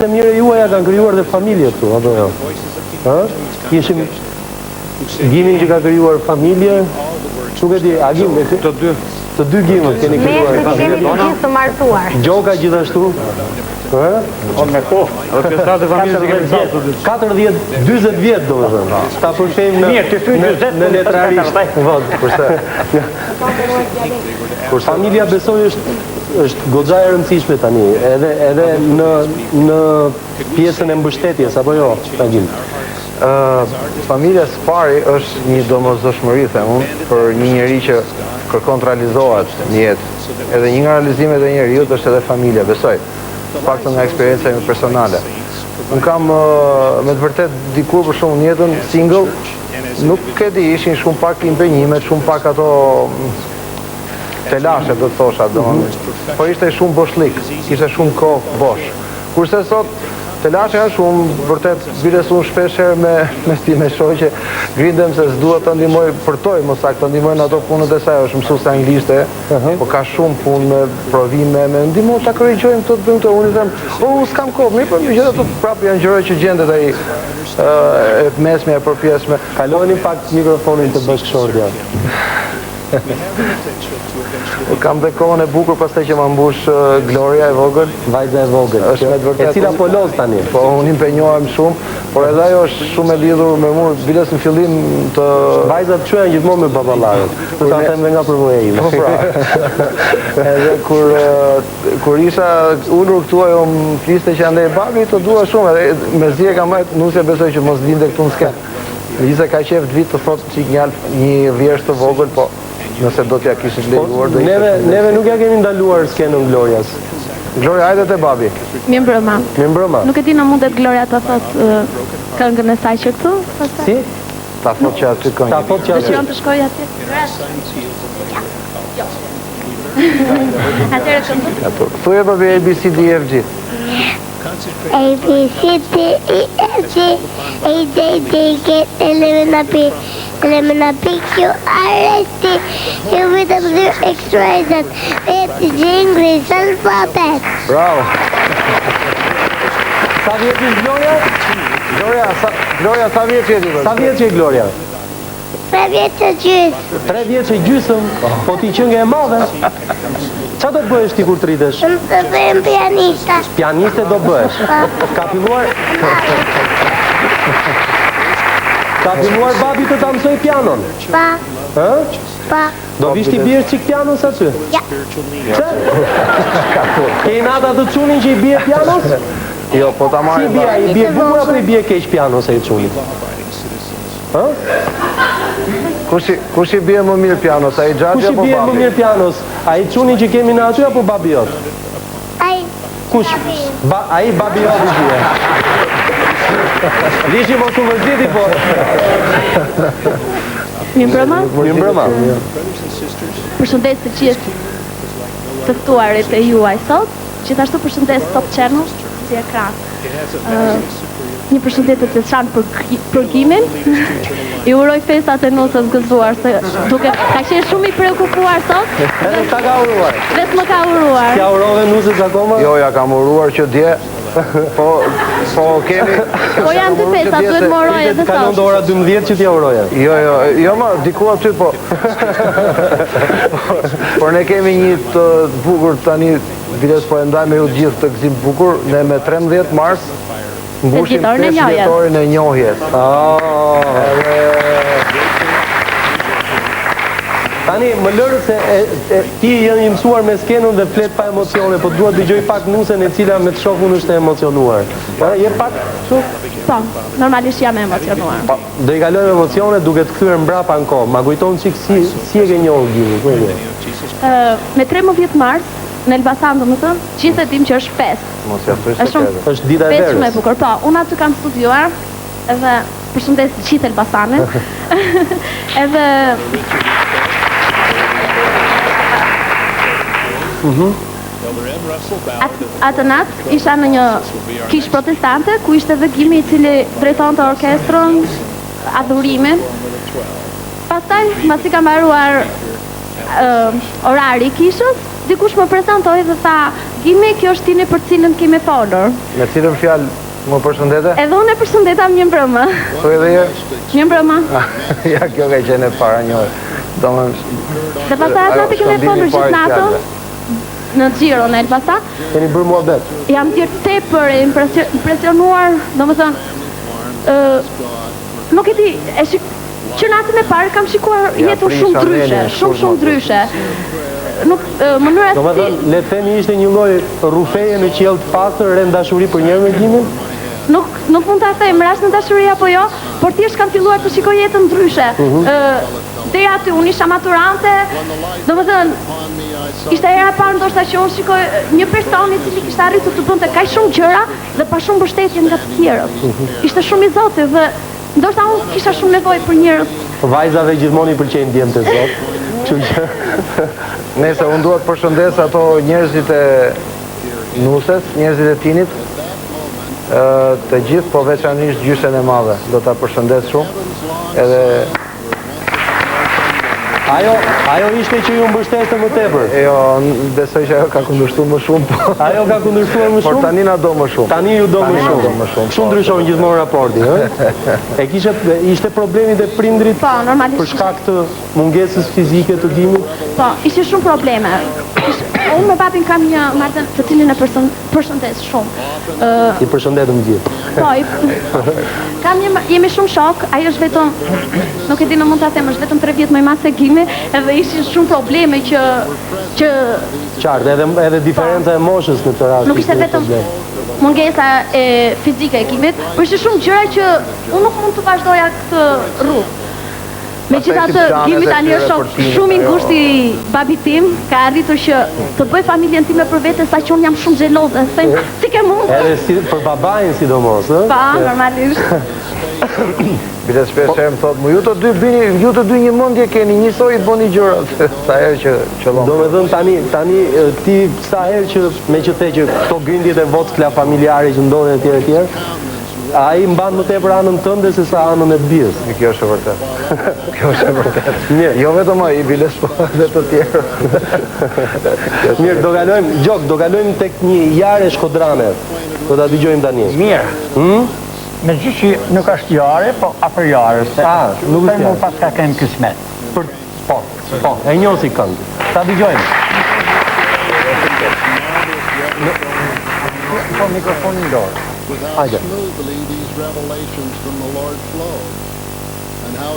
Të mire juaja kanë krijuar dhe familje këtu, apo jo? Kishim Gimin që ka krijuar familje, nuk e di, a Gim me të dy? Të dy Gimët keni krijuar familje. Ne kemi gjithë të martuar. Gjoka gjithashtu? O me kohë, edhe pjesëtarët e familjës kemi saltë. 40-40 vjet domethënë. Ta përshejmë në letrari. Familja besoj është goxha e rëndësishme tani, edhe në pjesën e mbështetjes apo jo, Tagim? Familja së pari është një domosdoshmëri, them unë, për një njeri që kërkon të realizohet në jetë. Edhe një nga realizimet e njeriut është edhe familja, besoj. Paktën nga eksperjenca ime personale. Unë kam me të vërtet dikur për shumë jetën single, nuk e di, ishin shumë pak impenjimet, shumë pak ato telashe, do të thosha, po ishte shumë boshlik, ishte shumë kohë bosh. Kurse sot, telashe janë shumë, vërtet, biles unë shpesher me sti me shoqe, grindem se s'duhet të ndihmoj përtoj, mos saktë të ndihmoj në ato punët e saj, është mësues anglishte, po ka shumë punë me provime, me ndihmo ta korrigjojmë këto të bëjmë këto, unë i them, s'kam kohë, mirë, po më gjithë ato prapë janë gjëra që gjendet ai e mesme e përpjesme. Kalojeni pak mikrofonin të bashkëshortja. Kam dhe kohën e bukur pastaj që ma mbush Gloria e vogël. Vajza e vogël. Është me të vërtetë. E cila po los tani. Po unë impenjohem shumë, por edhe ajo është shumë e lidhur me mua, biles në fillim të vajzat quhen gjithmonë me baballarët. Do ta them nga përvoja ime. Po pra. Edhe kur isha ulur këtu ajo më fliste që andej babi, të dua shumë, edhe mezi e kam marrë, nusja besoj që mos linde këtu në skenë. Megjithëse ka qef të vit të thotë çik një vjesht të vogël, po nëse do t'ja kishit lejuar do ishte. Neve nuk ja kemi ndaluar skenën Glorias. Gloria, hajde te babi. Mirëmbrëma. Mirëmbrëma. Nuk e di në mundet Gloria ta thot këngën e saj që këtu? Si? Ta thot që aty këngë. Ta thot që aty. Dëshiron të shkoj atje? Atëherë këngë. Thuaj babi ABCDEFG. A, B, C, D, E, F, G, H, I, J, K, L, M, N, P, Q, R, S, T, U, V, W, X, Y, Z, G, English, alfabet. Bravo. Sa vjeç është Gloria? Gloria, sa vjeç je ti? Sa vjeç je Gloria? 3 vjeç e gjysmë. 3 vjeç e gjysmë, po ti që nga e madhe. Qa do të bëhesh ti kur të rritesh? Unë të bëjmë pianista. Pianiste do bëhesh. Ka filluar babi të ta mësoj pianon? Pa. Pa. Do vish ti bjerë qik pianos aty? Ja. Pse? Ke i nata të qunin që i bje pianos? Jo, po ta marrë. Si bje, i bje bukur apo i bje keq pianos e i qunin? Kush i bje më mirë pianos, a i gjatë Kush i apo bje babi? më mirë pianos? A i qunin që kemi në aty apo babi jot? Ai. Kush? A i babi jot i bje. Lishi mos u vëziti, po. Mirëmbrëma. Mirëmbrëma. Përshëndes të gjithë të ftuarit e juaj sot. Gjithashtu përshëndes Top Channel si ekran. Një përshëndetje të veçantë për Gimin. I uroj festat e nusës gëzuar se duke ka qenë shumë i preokupuar sot. Edhe ta ka uruar. Vetë më ka uruar. S'ja urove nusës akoma? Jo, ja kam uruar që dje. Po kemi... Po janë të festat, duhet më uroj edhe Kanon do sot. ora 12 që t'ja uroja. Jo ma, diku aty po. Por ne kemi një të bukur tani, biles po e ndaj me ju gjithë të gzim bukur, ne me 13 mars mbushim 5 vjetorin e njohjes. Tani, më lërë se ti janë mësuar me skenën dhe flet pa emocione, po duhet dëgjoj pak nusën e cila me të shofun është e emocionuar. Je pak shu? Po, normalisht jam e emocionuar. Do i kalojmë emocione duke të kthyer mbrapa në kohë. Ma kujton çik si e ke njohur Gimin, ku e ke? Me 13 mars, në Elbasan domethënë, gjithë e dim që është festë. Mos ja thuaj se Është dita e Festë shumë e verës. bukur. Po, unë aty kam studiuar, edhe përshëndes të gjithë Elbasanin. Edhe atë natë isha në një kish protestante ku ishte dhe Gimi i cili drejtonte orkestrën, adhurimin. Pastaj, mbasi ka mbaruar orari i kishës, dikush më prezantoi dhe tha, Gimi, kjo është tini për cilën kemi folur. Me cilën fjalë më përshëndete? Edhe unë e përshëndeta mirë mbrëma. Po edhe herë? Mirë mbrëma. Ja, kjo ka qenë e para një orë. Dhe pastaj ato të kemi folur gjithë natën në Xhiro në Elbasa. Keni bërë muhabet. Jam tepër e impresionuar, domethënë nuk e di, që natën e parë kam shikuar jetën shumë ndryshe, shumë ndryshe. Nuk mënyra Domethënë, le të themi ishte një lloj rrufeje në qiell të pastër, re dashuri për njëri me Gimin? Nuk mund ta them rast në dashuri apo jo, por thjesht kam filluar të shikoj jetën ndryshe. Deri aty unë isha maturante, domethënë ishte hera e parë ndoshta që unë shikoj një person i cili kishte arritur të bënte kaq shumë gjëra dhe pa shumë mbështetje nga të tjerët. Ishte shumë i zotë dhe ndoshta unë kisha shumë nevojë për njerëz. Vajzave gjithmonë i pëlqejnë djemtë zot. Kështu që Nëse unë duhet përshëndes ato njerëzit e Nuses, njerëzit e Tinit, të gjithë, po veçanërisht gjyshen e madhe, do ta përshëndes shumë. Edhe ajo ishte që ju mbështeste më tepër. jo, besoj që ajo ka kundërshtuar më shumë, po. Ajo ka kundërshtuar më Por shumë. tani na do më shumë. Tani ju do më Tani shumë. do më shumë, Shumë po. ndryshon gjithmonë raporti, ë? Ishte problemi dhe prindrit Po, normalisht. për shkak të mungesës fizike të Gimit? Po, ishin shumë probleme. Unë me babin kam një marrëdhënie të cilin e përshëndes shumë. I përshëndetëm gjithë. Po, jemi shumë shok, ajo është vetëm, nuk e di në mund ta them, është vetëm 3 vjet më i madh se Gimi, edhe ishin shumë probleme që Qartë, edhe diferenca e moshës në këtë rast. nuk ishte vetëm mungesa e fizike e Gimit, por ishte shumë gjëra që unë nuk mund të vazhdoja këtë rrugë. Megjithatë, Gimi tani është shok shumë i ngushtë i babit tim, ka arritur që të bëj familjen time për vete, sa që unë jam shumë xheloze, them, si ke mund? Edhe për babain sidomos, ë? Pa, normalisht. Bile shpesh herë më thotë, ju të dy një mendje keni, njësoj të bëni gjërat. Sa herë që qëllon. Domethënë tani ti sa herë që meqenëse që këto gjendjet e vockla familjare që ndodhen etj, ai mban më tepër anën tënde se sa anën e bijës. Kjo është e vërtet. Kjo është e vërtet. Mirë. Jo vetëm ai, biles po edhe të tjerë. Mirë, do kalojmë tek një jare shkodrane. Do ta dëgjojmë tani. Mirë. Me gjithë që nuk është jare, po afër jare. Nuk është jare. Më pas ka kemë kismet. Po, e njoh si këngë. Ta dëgjojmë. Po mikrofonin dorë. Hajde. Smoothly these revelations from the Lord flowed, and how